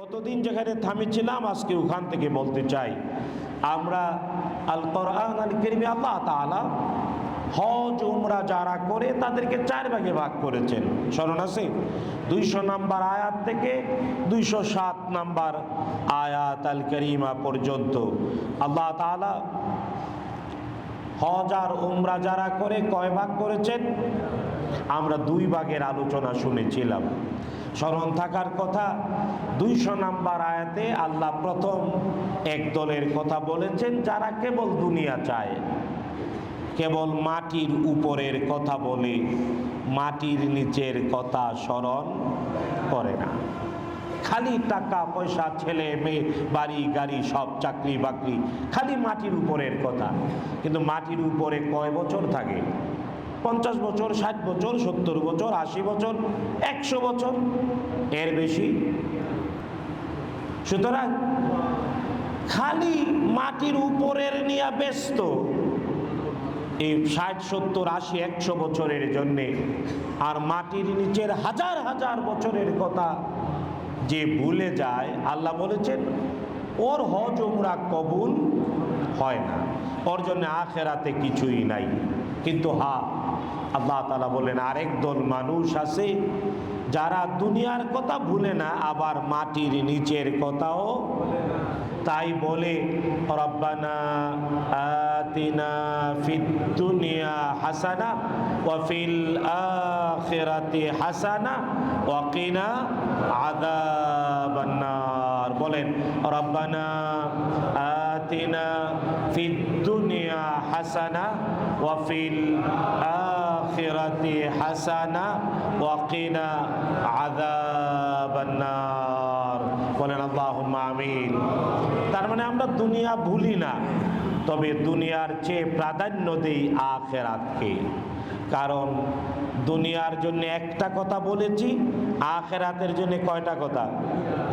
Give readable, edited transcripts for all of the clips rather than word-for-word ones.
গতদিন যেখানে থামেছিলাম আজকে ওখান থেকে বলতে চাই। আমরা আল কোরআন আল কারীমে আল্লাহ তাআলা হজ উমরা যারা করে তাদেরকে 4 ভাগে ভাগ করেছেন। স্মরণ আছে? 200 নম্বর আয়াত থেকে 207 নম্বর আয়াত আল কারীমা পর্যন্ত আল্লাহ তাআলা হজ আর উমরা যারা করে কয় ভাগ করেছেন? আমরা 2 ভাগের আলোচনা শুনেছিলাম। স্মরণ থাকার কথা, 200 নম্বর আয়াতে আল্লাহ প্রথম এক দলের কথা বলেছেন যারা কেবল দুনিয়া চায়, কেবল মাটির উপরের কথা বলে মাটির নিচের কথা স্মরণ করে না। খালি টাকা পয়সা, ছেলে মেয়ে, বাড়ি গাড়ি, সব চাকরি বাকরি, খালি মাটির উপরের কথা। কিন্তু মাটির উপরে কয় বছর থাকে? 50 বছর, 60 বছর, 70 বছর, 80 বছর, 100 বছর, এর বেশি। সুতরাং খালি মাটির উপরের নিয়ে ব্যস্ত এই 60, 70, 80, 100 বছরের জন্যে, আর মাটির নিচের হাজার হাজার বছরের কথা যে ভুলে যায়, আল্লাহ বলেছেন ওর হজ উমরা কবুল হয় না, ওর জন্য আখেরাতে কিছুই নাই। কিন্তু আল্লাহ তাআলা বলেন আরেক দল মানুষ আছে যারা দুনিয়ার কথা ভুলে না, আবার মাটির নিচের কথাও তাই বলে রব্বানা আতিনা ফিদ দুনিয়া হাসানা ওয়া ফিল আখিরাতি হাসানা ওয়া কিনা আযাবান নার। বলেন রব্বানা আতিনা ফিদ দুনিয়া হাসানা ওয়া ফিল আখিরাতি হাসানা ওয়া কিনা আযাবান নার। বলেন আল্লাহুম্মা আমিন। তার মানে আমরা দুনিয়া ভুলি না, তবে দুনিয়ার চেয়ে প্রাধান্য দেই আখেরাতকে। কারণ দুনিয়ার জন্য একটা কথা বলেছি, আখেরাতের জন্য কয়টা কথা?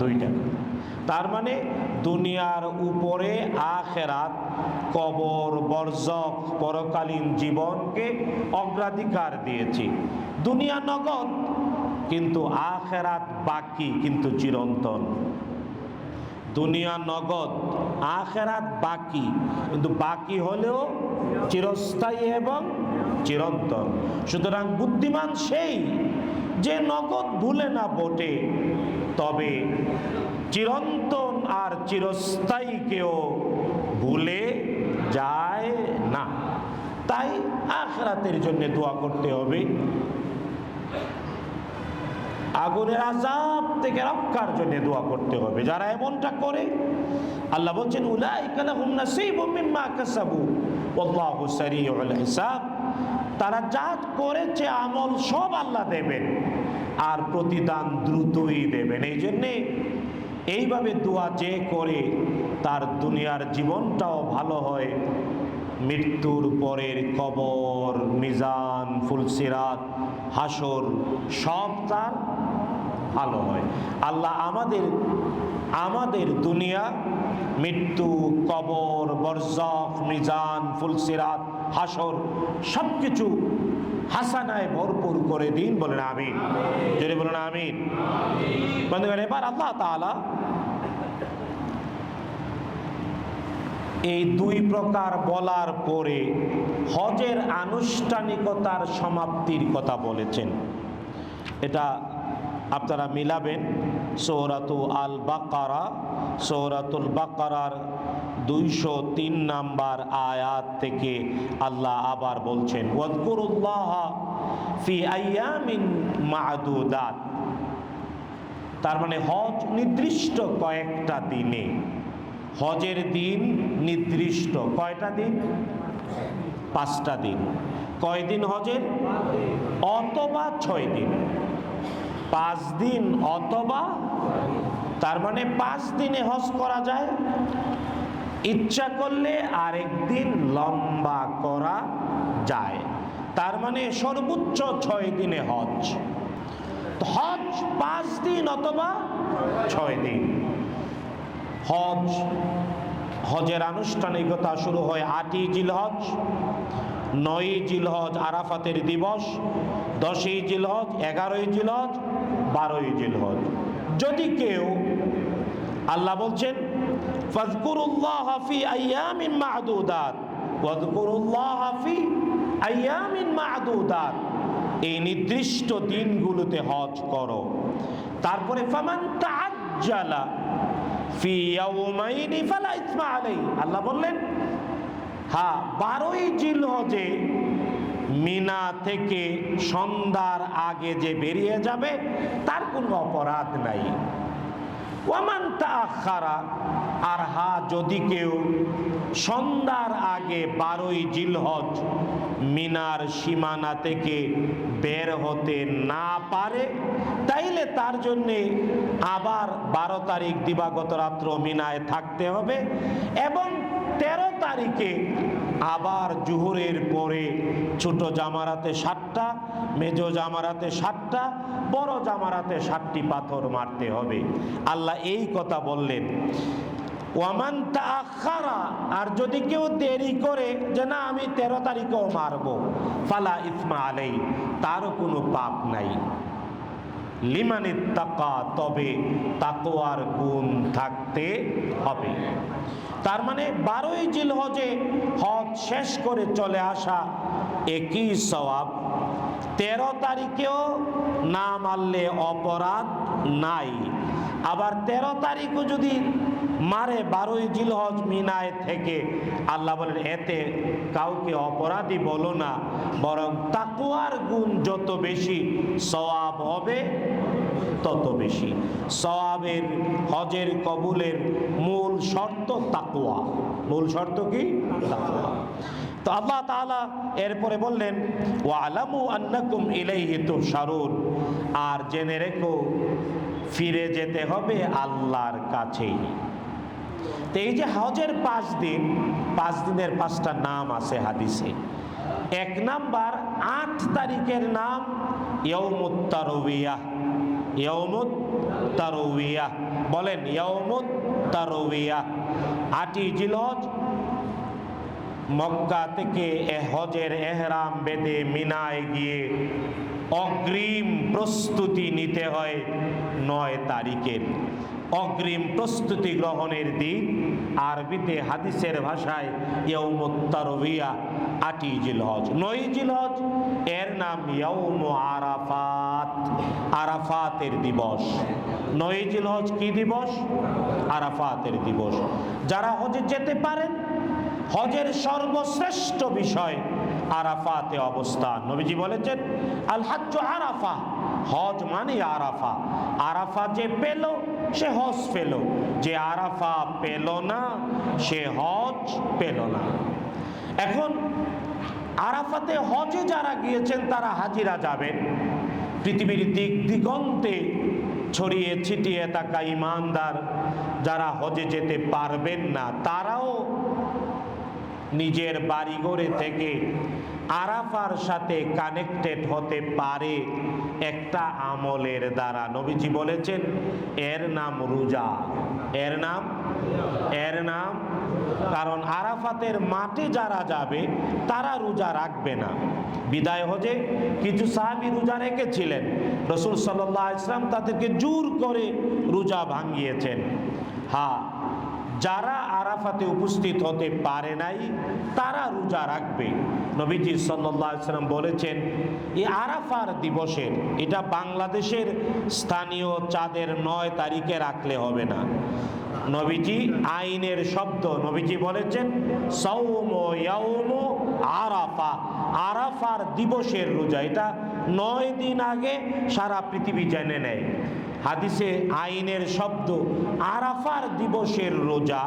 2টা। তার মানে দুনিয়ার উপরে আখেরাত, কবর, বরজখ, পরকালীন জীবনকে অগ্রাধিকার দিয়েছি। দুনিয়া নগদ, কিন্তু আখেরাত বাকি, কিন্তু চিরন্তন। দুনিয়া নগদ, আখেরাত বাকি, কিন্তু বাকি হলেও চিরস্থায়ী এবং চিরন্তন। সুতরাং বুদ্ধিমান সেই যে নগদ ভুলে না বটে, তবে চিরন্তন আর চিরস্থায়ীকেও ভুলে যায় না। তাই আখেরাতের জন্য দোয়া করতে হবে, আগুনের আযাব থেকে রক্ষার জন্য দোয়া করতে হবে। যারা এমনটা করে, আল্লাহ বলছেন উলাইকা লাহুম নাসীবুম মিম্মা কাসাবু ওয়াল্লাহু সারিউল হিসাব। তারা যা করেছে আমল সব আল্লাহ দেবেন, আর প্রতিদান দ্রুতই দেবেন। এই জন্যে এইভাবে দোয়া যে করে তার দুনিয়ার জীবনটাও ভালো হয়, মৃত্যুর পরের কবর, মিজান, ফুলসিরাত, হাসর সব তার ভালো হয়। আল্লাহ আমাদের দুনিয়া, মৃত্যু, কবর, বরজখ, মিজান, ফুলসিরাত, হাসর সব কিছু হাসানায় ভরপুর করে দিন। বলেন আমিন। জোরে বলেন আমিন। বন্ধুগণ, এবার আল্লাহ তাআলা এই 2 প্রকার বলার পরে হজের আনুষ্ঠানিকতার সমাপ্তির কথা বলেছেন। এটা আপনারা মিলাবেন সূরাতুল আল বাকারা, সূরাতুল বাকারার 203 নম্বর আয়াত থেকে আল্লাহ আবার বলছেন ওয়াযকুরুল্লাহা ফি আইয়ামিন মা'দুদাত। তার মানে হজ নির্দিষ্ট কয়েকটা দিনে, হজের দিন নির্দিষ্ট কয়টা দিন? 5টা দিন। কয় দিন হজের? অথবা 6 দিন। 5 দিন অথবা, তার মানে 5 দিনে হজ করা যায়, ইচ্ছা করলে আরেক দিন লম্বা করা যায়। তার মানে সর্বোচ্চ 6 দিনে হজ। হজ 5 দিন অথবা 6 দিন। হজের আনুষ্ঠানিকতা শুরু হয় 8ই জিলহজ, 9ই জিলহজ আরাফাতের দিবস, 10ই জিলহজ, 11ই জিলহজ, 12ই জিলহজ। যদি কেউ আল্লাহ বলছেন ফাযকুরুল্লাহ ফি আইয়ামিন মা'দুদাত ওয়াযকুরুল্লাহ ফি আইয়ামিন মা'দুদাত, এই নির্দিষ্ট দিনগুলোতে হজ করো। তারপরে ফামান তাআজ্জালা ফি ইয়াওমাইনি ফালা ইসমা আলাইহি, আল্লাহ বললেন হ্যাঁ 12ই জিলহজে মিনা থেকে সন্ধ্যার আগে যে বেরিয়ে যাবে তার কোনো অপরাধ নাই। ওয়ামান তাআখারা, আর হ্যাঁ যদি কেউ সন্ধ্যার আগে 12ই জিলহজ মিনার সীমানা থেকে বের হতে না পারে, তাইলে তার জন্যে আবার 12 তারিখ দিবাগত রাত্র মিনায় থাকতে হবে এবং 13 তারিখে আবার জোহরের পরে ছোট জামারাতে 7টা, মেজো জামারাতে 7টা, বড় জামারাতে 7টি পাথর মারতে হবে। আল্লাহ এই কথা বললেন। ওয়ামান তাআখারা, আর যদি কেউ দেরি করে যে না আমি 13 তারিখেও মারবো, ফালা ইসমা আলাইহি, তারও কোনো পাপ নাই। লিমানিত্তাকা, তবে তাকওয়ার গুণ থাকতে হবে। তার মানে 12ই জিলহজে হজ শেষ করে চলে আসা একই সওয়াব, 13 তারিখেও না মারলে অপরাধ নাই। আবার 13 তারিখও যদি মারে 12ই জিলহজ মিনায় থেকে, আল্লাহ বলেন এতে কাউকে অপরাধী বলো না, বরং তাকওয়ার গুণ যত বেশি সওয়াব হবে তত বেশি। সওয়াবের হজের কবুলের মূল শর্ত তাকওয়া। মূল শর্ত কি? তাকওয়া। তো আল্লাহ তাআলা এরপরে বললেন ওয়ালামু আন্নাকুম ইলাইহি তুহশারুন, আর জেনে রেখো ফিরে যেতে হবে আল্লাহর কাছেই। তো এই যে হজের 5 দিন, 5 দিনের 5টা নাম আছে হাদিসে। 1 নাম্বার 8 তারিখের নাম ইয়াউমুত তারওয়িয়াহ। ইয়াউমুত তারওয়িয়াহ, বলেন ইয়াউমুত তারওয়িয়াহ। 8ই জিলহজ মক্কা থেকে হজের এহরাম বেঁধে মিনায় গিয়ে অগ্রিম প্রস্তুতি নিতে হয় 9 তারিখের। অগ্রিম প্রস্তুতি গ্রহণের দিন, আরবিতে হাদিসের ভাষায় ইয়াউমুত তারওয়িয়াহ 8ই জিলহজ। 9ই জিলহজ এর নাম ইয়াউমু আরাফাত, আরাফাতের দিবস। 9ই জিলহজ কি দিবস? আরাফাতের দিবস। যারা হজে যেতে পারেন, হজের সর্বশ্রেষ্ঠ বিষয় আরাফাতে অবস্থান। নবীজি বলেছেন আল হাজ্জু আরাফা, হজ মানে আরাফা। আরাফা যে পেল সে হজ পেল, যে আরাফা পেল না সে হজ পেল না। এখন আরাফাতে হজে যারা গিয়েছেন তারা হাজিরা যাবেন। পৃথিবীর দিক দিগন্তে ছড়িয়ে ছিটিয়ে থাকা ইমানদার যারা হজে যেতে পারবেন না, তারাও নিজের বাড়িঘরে থেকে আরাফার সাথে কানেক্টেড হতে পারে একটা আমলের দ্বারা। নবীজি বলেছেন এর নাম রোজা। এর নাম কারণ আরাফাতের মাঠে যারা যাবে তারা রোজা রাখবে না। বিদায় হজে কিছু সাহাবী রোজা রেখেছিলেন, রাসূল সাল্লাল্লাহু আলাইহি ওয়াসাল্লাম তাদেরকে জোর করে রোজা ভাঙিয়েছেন। হ্যাঁ, যারা আরাফাতে উপস্থিত হতে পারে নাই তারা রোজা রাখবে। নবীজি সাল্লাল্লাহু আলাইহি ওয়াসাল্লাম বলেছেন এই আরাফার দিবসের, এটা বাংলাদেশের স্থানীয় চাঁদের 9 তারিখে রাখলে হবে না। নবীজি আইনের শব্দ, নবীজি বলেছেন সাওমু ইয়াউমু আরাফা, আরাফার দিবসের রোজা। এটা 9 দিন আগে সারা পৃথিবী জেনে নেয়। হাদিসে আইনের শব্দ আরাফার দিবসের রোজা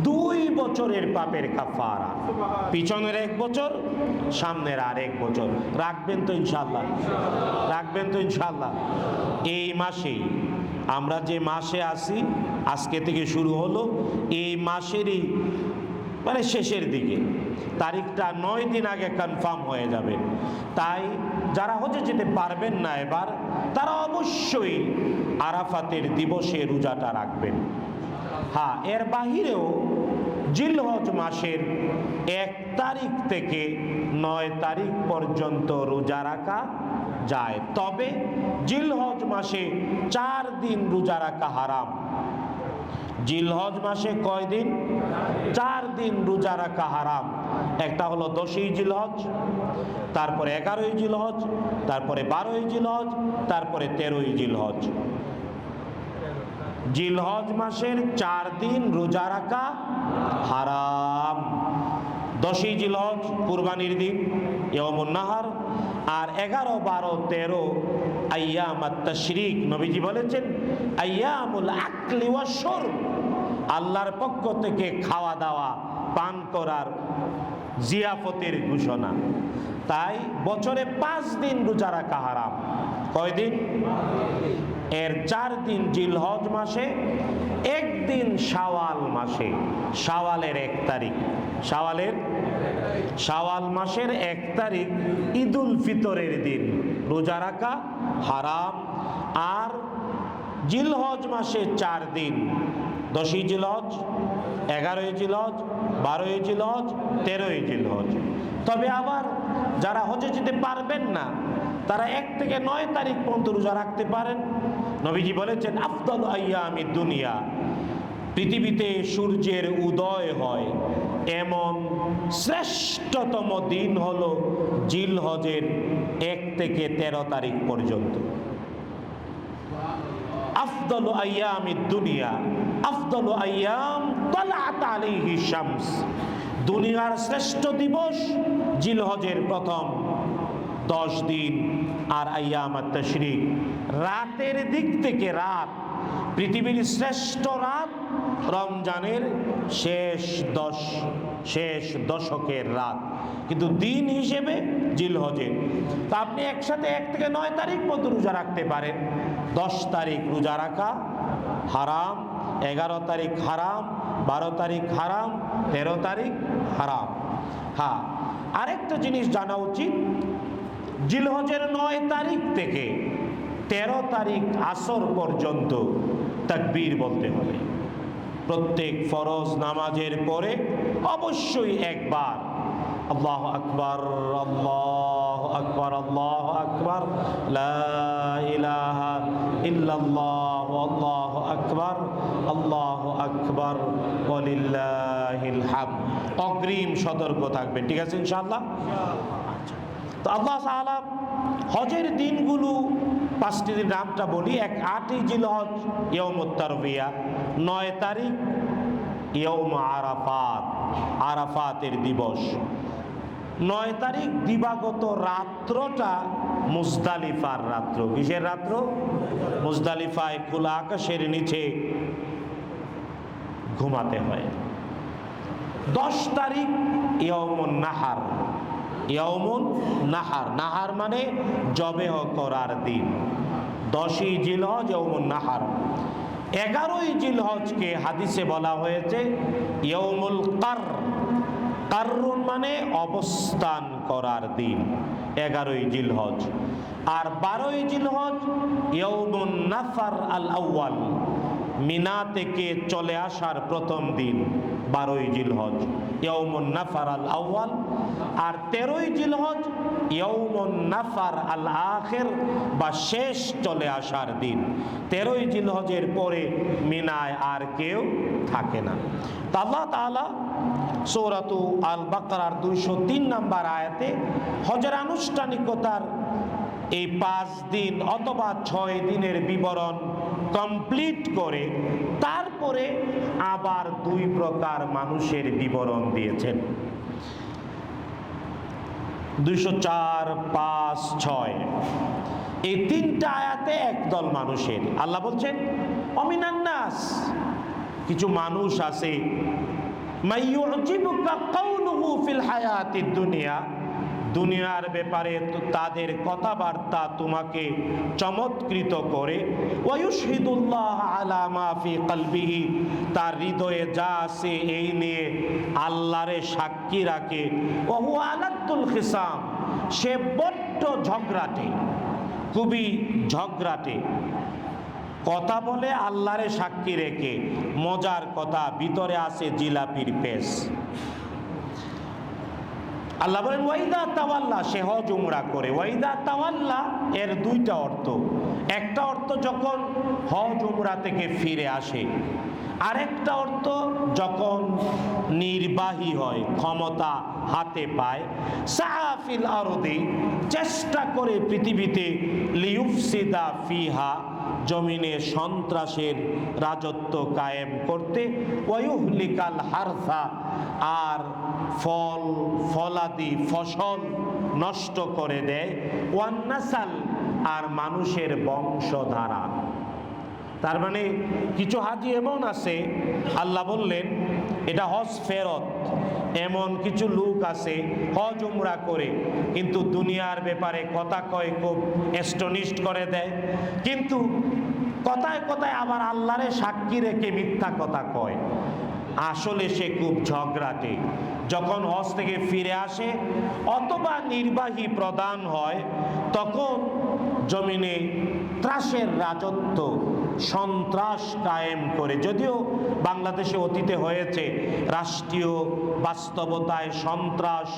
2 বছরের পাপের কাফারা। পিছনের 1 বছর, সামনের আর 1 বছর। রাখবেন তো ইনশাআল্লাহ? রাখবেন তো ইনশাআল্লাহ? এই মাসেই আমরা যে মাসে আছি, আজকে থেকে শুরু হলো, এই মাসেরই মানে শেষের দিকে তারিখটা 9 দিন আগে কনফার্ম হয়ে যাবে। তাই যারা হজে যেতে পারবেন না এবার, তারা অবশ্যই আরাফাতের দিবসে রোজাটা রাখবেন। হ্যাঁ, এর বাহিরেও জিলহজ মাসের 1 তারিখ থেকে 9 তারিখ পর্যন্ত রোজা রাখা যায়। তবে জিলহজ মাসে 4 দিন রোজা রাখা হারাম। জিলহজ মাসে কয় দিন? 4 দিন রোজা রাখা হারাম। একটা হলো 10ই জিলহজ, তারপরে 11ই জিলহজ, তারপরে 12ই জিলহজ, তারপরে 13ই জিলহজ। জিলহজ মাসের 4 দিন রোজা রাখা হারাম। 10ই জিলহজ কুরবানির দিন, ইয়াউমুন নাহার, আর 11, 12, 13 আইয়ামাত তাশরিক। নবীজি বলেছেন আইয়ামুল আকলি ওয়াশ শুরব, আল্লাহর পক্ষ থেকে খাওয়া দাওয়া পান করার জিয়াফতের ঘোষণা। তাই বছরে 5 দিন রোজা রাখা হারাম। কয় দিন? এর 4 দিন জিলহজ মাসে, 1 দিন শাওয়াল মাসে, শাওয়ালের 1 তারিখ, শাওয়াল মাসের 1 তারিখ ঈদুল ফিতরের দিন রোজা রাখা হারাম। আর জিলহজ মাসে 4 দিন, 10ই জিলহজ, 11ই জিলহজ, 12ই জিলহজ, 13ই জিলহজ। তবে আবার যারা হজে যেতে পারবেন না তারা 1 থেকে 9 তারিখ পর্যন্ত রোজা রাখতে পারেন। নবীজি বলেছেন আফদাল আইয়ামিদ দুনিয়া, পৃথিবীতে সূর্যের উদয় হয় এমন শ্রেষ্ঠতম দিন হলো জিলহজের 1 থেকে 13 তারিখ পর্যন্ত। আফদালু আইয়ামিদ দুনিয়া, আফদালু আইয়াম তালাত আলাইহি শামস, দুনিয়ার শ্রেষ্ঠ দিবস জিলহজের প্রথম 10 দিন আর আইয়ামাত তাশরিক। রাতের দিক থেকে রাত, পৃথিবীর শ্রেষ্ঠ রাত রমজানের শেষ দশকের রাত, কিন্তু দিন হিসেবে জিলহজের। তা আপনি একসাথে 1 থেকে 9 তারিখ পর্যন্ত রোজা রাখতে পারেন। 10 তারিখ রোজা রাখা হারাম, 11 তারিখ হারাম, 12 তারিখ হারাম, 13 তারিখ হারাম। হ্যাঁ, আরেকটা জিনিস জানা উচিত, জিলহজের 9 তারিখ থেকে 13 তারিখ আসর পর্যন্ত তাকবীর বলতে হবে। প্রত্যেক ফরজ নামাজের পরে অবশ্যই একবার আল্লাহু আকবার, আল্লাহু আকবার, আল্লাহু আকবার, লা ইলাহা ইল্লাল্লাহ, আল্লাহু আকবার, আল্লাহু আকবার, ওয়ালিল্লাহিল হামদ। অগ্রিম সতর্ক থাকবেন, ঠিক আছে ইনশাআল্লাহ। তো আল্লাহ তাআলা হজের দিনগুলো 5টি দিন নামটা বলি। 8ই জিলহজ ইয়াউমুত তারবিয়া, 9 তারিখ ইয়াউম আরাফাত, আরাফাতের দিবস। 9 তারিখ দিবাগত রাত্রটা মুজদালিফার রাত্র। কিসের রাত্র? মুজদালিফায় খোলা আকাশের নিচে ঘুমাতে হয়। 10 তারিখ ইয়াউমুন নাহার, ইয়াউমুন নাহার, নাহার মানে জবেহ করার দিন। 10ই জিলহজ ইয়াউমুন নাহার। 11ই জিলহজকে হাদিসে বলা হয়েছে ইয়াউমুল কার, কাররুন মানে অবস্থান করার দিন, 11ই জিলহজ। আর 12ই জিলহজ ইয়াউমুন নাফার আল আউয়াল, মিনা থেকে চলে আসার প্রথম দিন 12ই জিলহজ, ইয়াউমুন নাফার আল আউয়াল। আর 13ই জিলহজ ইয়াউমুন নাফার আল আখির বা শেষ চলে আসার দিন। 13ই জিলহজের পরে মিনায় আর কেউ থাকে না। আল্লাহ তাআলা সূরাতু আল বাকারার 203 নম্বর আয়াতে হজের আনুষ্ঠানিকতার এই 5 দিন অথবা 6 দিনের বিবরণ কমপ্লিট করে তারপরে আবার 2 প্রকার মানুষের বিবরণ দিয়েছেন। 204, 5, 6 এই 3টা আয়াতে একদল মানুষের। আল্লাহ বলছেন অমিনান নাস, কিছু মানুষ আছে মাইয়ুজিবুকা কাউলুহু ফিল হায়াতিদ দুনিয়া, দুনিয়ার ব্যাপারে তাদের কথাবার্তা তোমাকে চমৎকৃত করে। ওয়ায়ুশহিদুল্লাহ আলা মা ফি কলবিহি, তার হৃদয়ে যা আছে এই নিয়ে আল্লাহরে সাক্ষী রাখে। ওয়া হুয়া আলাদ্দুল খিসাম, সে বড্ড ঝগড়াটে, খুবই ঝগড়াটে। কথা বলে আল্লাহরে সাক্ষী রেখে, মজার কথা, ভিতরে আছে জিলাপির পেস। আল্লাহ বলেন ওয়াইদা তাওয়াল্লা, সে হজ উমরা করে। ওয়াইদা তাওয়াল্লা এর 2টা অর্থ। একটা অর্থ যখন হজ উমরা থেকে ফিরে আসে, আরেকটা অর্থ যখন নির্বাহী হয়, ক্ষমতা হাতে পায়। সাফিল আরদি, চেষ্টা করে পৃথিবীতে, লিউফসিদা ফিহা, জমিনে সন্ত্রাসের রাজত্ব কায়েম করতে, ওয়ুহলিকাল হারসা, আর ফলাদি ফসল নষ্ট করে দেয়, ওয়ান্নাসাল, আর মানুষের বংশধারা। তার মানে কিছু হাজি এমন আছে, আল্লাহ বললেন এটা হজ ফেরত। এমন কিছু লোক আছে হজ উমরা করে, কিন্তু দুনিয়ার ব্যাপারে কথা কয়, খুব এস্টনিস্ট করে দেয়, কিন্তু কথায় কথায় আবার আল্লাহরে সাক্ষী রেখে মিথ্যা কথা কয়। আসলে সে খুব ঝগড়াটে। যখন হজ থেকে ফিরে আসে অথবা নির্বাহী প্রধান হয়, তখন জমিনে ত্রাসের রাজত্ব, সন্ত্রাস কায়েম করে। যদিও বাংলাদেশে অতীতে হয়েছে রাষ্ট্রীয় বাস্তবতায় সন্ত্রাস,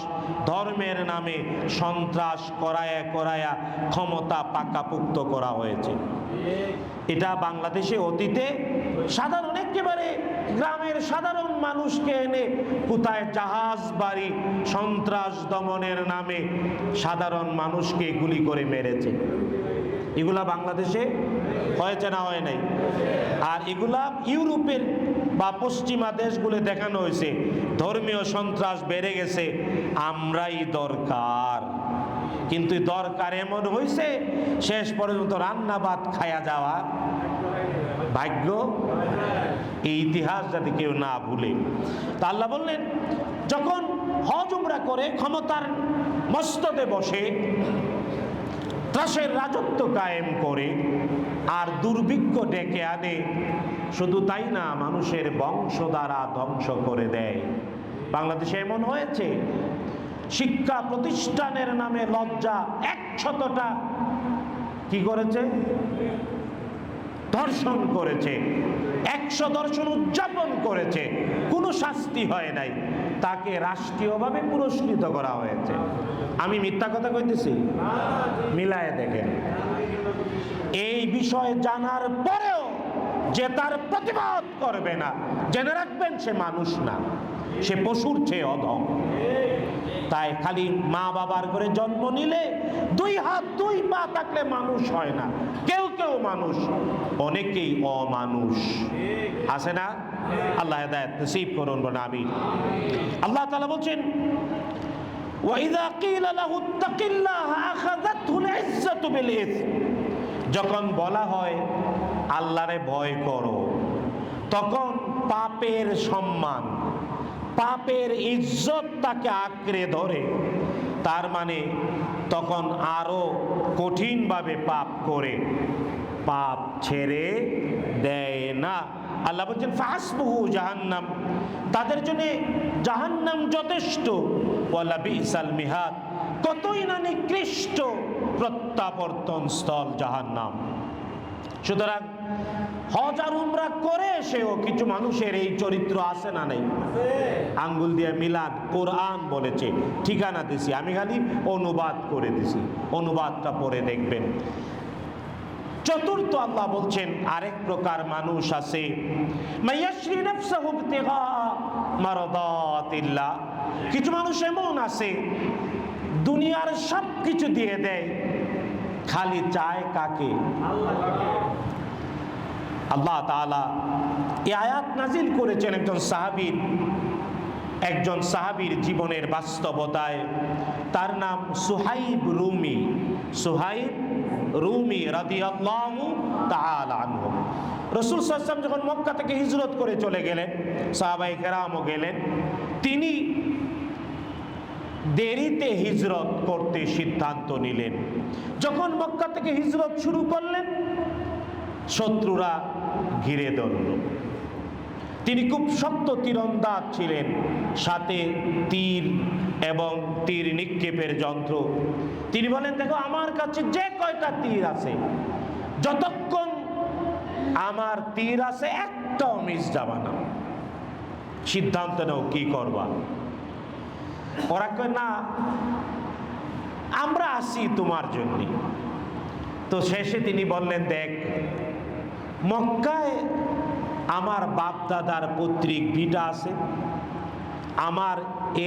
ধর্মের নামে সন্ত্রাস করায়া করায়া ক্ষমতা পাকাপুক্ত করা হয়েছে। এটা বাংলাদেশে অতীতে সাধারণ একেবারে গ্রামের সাধারণ মানুষকে এনে কোথায় জাহাজ বাড়ি সন্ত্রাস দমনের নামে সাধারণ মানুষকে গুলি করে মেরেছে। এগুলা বাংলাদেশে হয়েছে না হয় নাই? আর এগুলা ইউরোপের বা পশ্চিমা দেশগুলো দেখানো হয়েছে ধর্মীয় সন্ত্রাস বেড়ে গেছে, আমরাই দরকার। কিন্তু দরকার এমন হয়েছে শেষ পর্যন্ত রান্না ভাত খায়া যাওয়া ভাগ্য। এই ইতিহাস যাতে কেউ না ভুলে। তা আল্লাহ বললেন যখন হজ উমরা করে ক্ষমতার মস্তদে বসে ত্রাসের রাজত্ব কায়েম করে আর দুর্ভিক্ষ ডেকে আনে, শুধু তাই না মানুষের বংশধারা ধ্বংস করে দেয়। বাংলাদেশে এমন হয়েছে শিক্ষা প্রতিষ্ঠানের নামে লজ্জা 100টা কি করেছে, ধর্ষণ করেছে, 100 ধর্ষণ উদযাপন করেছে, কোনো শাস্তি হয় নাই, তাকে রাষ্ট্রীয়ভাবে পুরস্কৃত করা হয়েছে। আমি মিথ্যা কথা কইতেছি? মিলায়ে দেখেন। এই বিষয়ে জানার পরেও যে তার প্রতিবাদ করবে না, জেনে রাখবেন সে মানুষ না, সে পশুর চেয়ে অধম। তাই খালি মা বাবার করে জন্ম নিলে 2 হাত 2 পা থাকলে মানুষ হয় না। কেউ কেউ মানুষ, অনেকেই অমানুষ আছে না? আল্লাহ হেদায়েত নসিব করুন বলে আমিন। আল্লাহ তাআলা বলছেন ওয়াইযা কিলা লাহু তাকিল্লাহ আখাযাতহুল ইজ্জাতু বিল ইসম, যখন বলা হয় আল্লাহরে ভয় করো, তখন পাপের সম্মান, পাপের ইজ্জত তাকে আঁকড়ে ধরে। তার মানে তখন আরো কঠিনভাবে পাপ করে, পাপ ছেড়ে দেয় না। আল্লাহ বলছেন ফাসবুহু জাহান্নাম, তাদের জন্য জাহান্নাম যথেষ্ট। ওয়ালা বিসাল মিহাদ, কতই না নিকৃষ্ট প্রত্যাবর্তন স্থল জাহান্নাম। সুতরাং হজ আর উমরা করে এসেও কিছু মানুষের এই চরিত্র আছে না নাই? আঙ্গুল দিয়ে মিলান, কোরআন বলেছে, ঠিকানা দিছি, আমি খালি অনুবাদ করে দিছি, অনুবাদটা পড়ে দেখবেন। চতুর্থ আল্লাহ বলছেন আরেক প্রকার মানুষ আছে, মাইয়াশরি নাফসাহু ইবতিগা মারাদাতিল্লাহ, কিছু মানুষ এমন আছে দুনিয়ার সব কিছু দিয়ে দেয়, খালি চায় কাকে? আল্লাহ তাআলা এই আয়াত নাজিল করেছেন একজন সাহাবীর জীবনের বাস্তবতায়। তার নাম সুহাইব রুমি, সুহাইব রুমি রাদিয়াল্লাহু তাআলা আনহু। রাসূল সাল্লাল্লাহু আলাইহি ওয়াসাল্লাম যখন মক্কা থেকে হিজরত করে চলে গেলেন, সাহাবায়ে কেরামও গেলেন, তিনি দেরিতে হিজরত করতে সিদ্ধান্ত নিলেন। যখন মক্কা থেকে হিজরত শুরু করলেন, শত্রুরা ঘিরে ধরল। তিনি খুব শক্ত তীরন্দাজ ছিলেন, সাথে তীর এবং তীর নিক্ষেপের যন্ত্র। তিনি বলেন দেখো আমার কাছে যে কয়টা তীর আছে, যতক্ষণ আমার তীর আছে একটাও মিস যাবে না। সিদ্ধান্ত নাও কি করবা? ওরা কয় না আমরা আসি তোমার জন্য। তো শেষে তিনি বললেন, দেখ, মক্কায় আমার বাপ দাদার পৈতৃক ভিটা আছে, আমার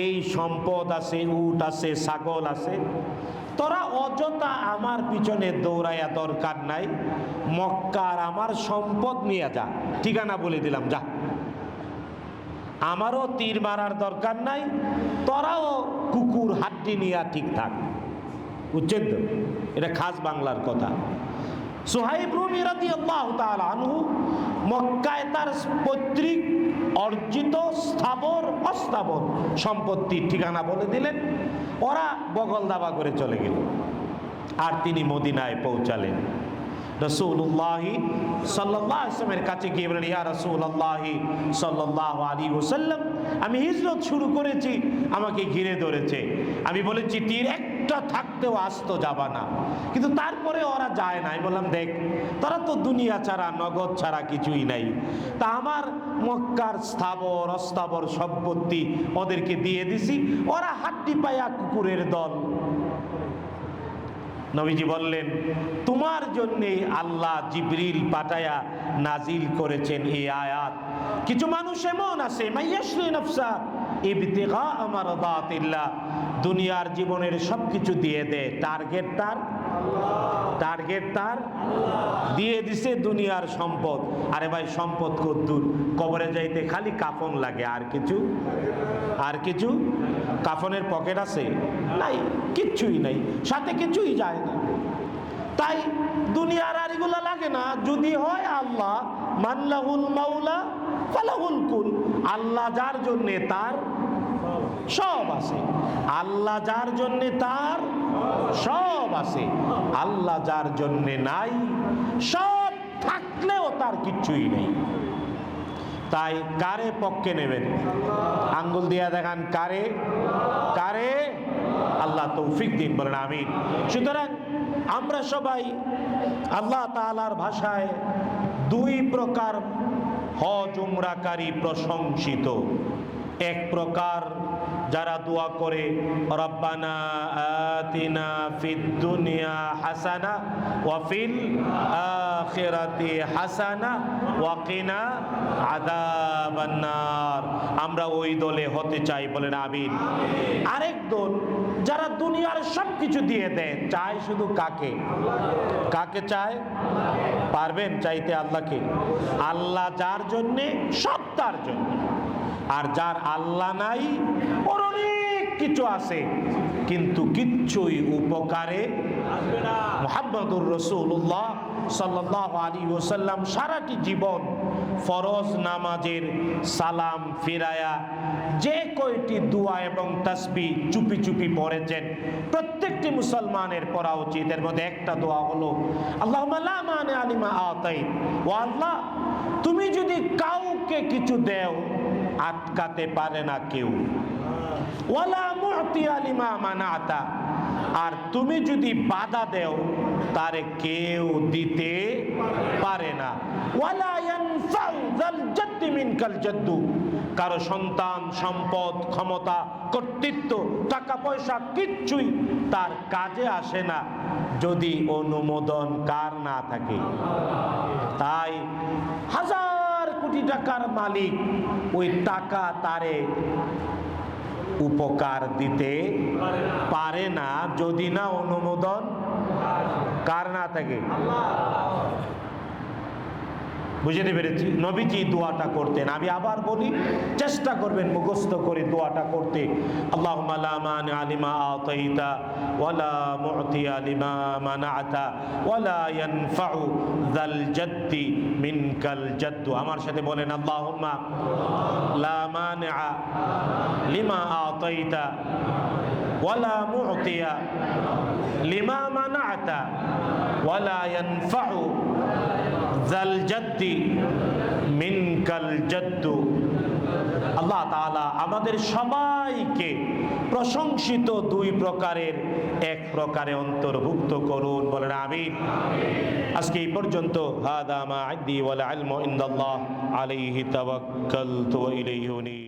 এই সম্পদ আছে, উট আছে, ছাগল আছে, তোরা অযথা আমার পিছনে দৌড়াইয়া দরকার নাই, মক্কার আমার সম্পদ নিয়ে যা, ঠিকানা বলে দিলাম, যা, আমারও তীর মারার দরকার নাই, তোরাও কুকুর হাড্ডি নিয়ে ঠিক থাক। বুঝছেন তো? এটা খাস বাংলার কথা। সুহাইব রুমি রাদিয়াল্লাহু তাআলা আনহু মক্কায় তার পৈতৃক অর্জিত স্থাবর অস্থাবর সম্পত্তির ঠিকানা বলে দিলেন, ওরা বগল দাবা করে চলে গেল। আর তিনি মদিনায় পৌঁছালেন। রাসূলুল্লাহ সাল্লাল্লাহু আলাইহি ওয়াসাল্লামের কাছে গিয়ে বলেন, ইয়া রাসূলুল্লাহ সাল্লাল্লাহু আলাইহি ওয়াসাল্লাম, আমি হিজরত শুরু করেছি, আমাকে ঘিরে ধরেছে, আমি বলেছি তীর একটা থাকতেও আস্ত যাবা না, কিন্তু তারপরে ওরা যায় না। আমি বললাম, দেখ, তারা তো দুনিয়া ছাড়া নগদ ছাড়া কিছুই নাই, তা আমার মক্কার স্থাবর অস্থাবর সম্পত্তি ওদেরকে দিয়ে দিছি, ওরা হাড্ডি পায়া কুকুরের দল। নবীজি বললেন, তোমার জন্যে আল্লাহ জিবরিল পাঠায়া নাজিল করেছেন এই আয়াত। কিছু মানুষ এমন আছে, মাইয়াশরি নাফসা ইবতিগা মারদাতিল্লাহ, দুনিয়ার জীবনের সবকিছু দিয়ে দেয়, টার্গেট তার দিয়ে দিছে দুনিয়ার সম্পদ। আরে ভাই, সম্পদ কদ্দুর, কবরে যাইতে খালি কাফন লাগে, আর কিছু কাফনের পকেট আছে? নাই, কিচ্ছুই নাই, সাথে কিছুই যায় না। তাই দুনিয়ার আর এগুলা লাগে না। যদি হয় আল্লাহ, মানলাহুল মাওলা ফালাহুল কুল, আল্লাহ যার জন্যে তার সব আছে, আল্লাহ যার জন্যে তার সব আছে, আল্লাহ যার জন্যে নাই, সব থাকলেও তার কিচ্ছুই নেই। তাই কারে পক্ষে নেবেন? আঙ্গুল দিয়া দেখান, কারে? আল্লাহ তৌফিক দিন, বলেন আমিন। সুতরাং আমরা সবাই আল্লাহ তাআলার ভাষায় দুই প্রকার হজ উমরাকারী প্রশংসিত। এক প্রকার যারা দোয়া করে, রব্বানা আতিনা ফিদ দুনিয়া হাসানা ওয়া ফিল আখিরাতি হাসানা ওয়া কিনা আযাবান নার, আমরা ওই দলে হতে চাই, বলেন আমিন। আরেক দল যারা দুনিয়ার সবকিছু দিয়ে দেয়, চায় শুধু কাকে চায়? পারবেন চাইতে আল্লাহকে? আল্লাহ যার জন্যে সব তার জন্য। আর যার আল্লাহ নাই, ওর অনেক কিছু আছে কিন্তু কিচ্ছুই উপকারে আসবে না। মুহাম্মদুর রাসূলুল্লাহ সাল্লাল্লাহু আলাইহি ওয়াসাল্লাম সারাটি জীবন ফরজ নামাজের সালাম ফিরায়া যে কয়টি দোয়া এবং তাসবিহ চুপি চুপি পড়েছেন, প্রত্যেকটি মুসলমানের পড়া উচিত। এর মধ্যে একটা দোয়া হলো, আল্লাহুম্মা লা মানিআ লিমা আতাইত, ও আল্লাহ, তুমি যদি কাউকে কিছু দেও আটকাতে পারে না কেউ, ওয়ালা মু'তিয়া লিমা মানাতা, আর তুমি যদি বাধা দেও তারে কেউ দিতে পারে না, ওয়ালা ইয়ানফাউ যাল জাদ্দি মিনকাল জাদ্দু, কারো সন্তান সম্পদ ক্ষমতা কর্তৃত্ব টাকা পয়সা কিচ্ছুই তার কাজে আসে না যদি অনুমোদন কার না থাকে। তাই হাজার কোটি টাকার মালিক, ওই টাকা তারে উপকার দিতে পারে না যদি না অনুমোদন কার না থাকে। বুঝতে পেরেছি? নবীজি দোয়াটা করতেন। আমি আবার বলি, চেষ্টা করবেন মুখস্থ করে দোয়াটা করতে। আল্লাহুম্মা লা মানিআ লিমা আতাইতা ওয়ালা মু'তিয়া লিমা মানা'তা ওয়ালা ইয়ানফা'ু যাল জাদ্দি মিনকাল জাদ্দু। আমার সাথে বলেন, আল্লাহুম্মা লা মানিআ লিমা আতাইতা ওয়ালা মু'তিয়া লিমা মানা'তা ওয়ালা ইয়ানফা'ু যাল জাদ্দি মিনকাল জাদ্দু। আল্লাহ তাআলা আমাদের সবাইকে প্রশংসিত দুই প্রকারের এক প্রকারে অন্তর্ভুক্ত করুন, বলেন আমিন। আজকে এই পর্যন্ত। হাদা মা ইনদি ওয়াল ইলমু ইনদাল্লাহ আলাইহি তাওয়াক্কালতু ওয়া ইলাইহি উনীব।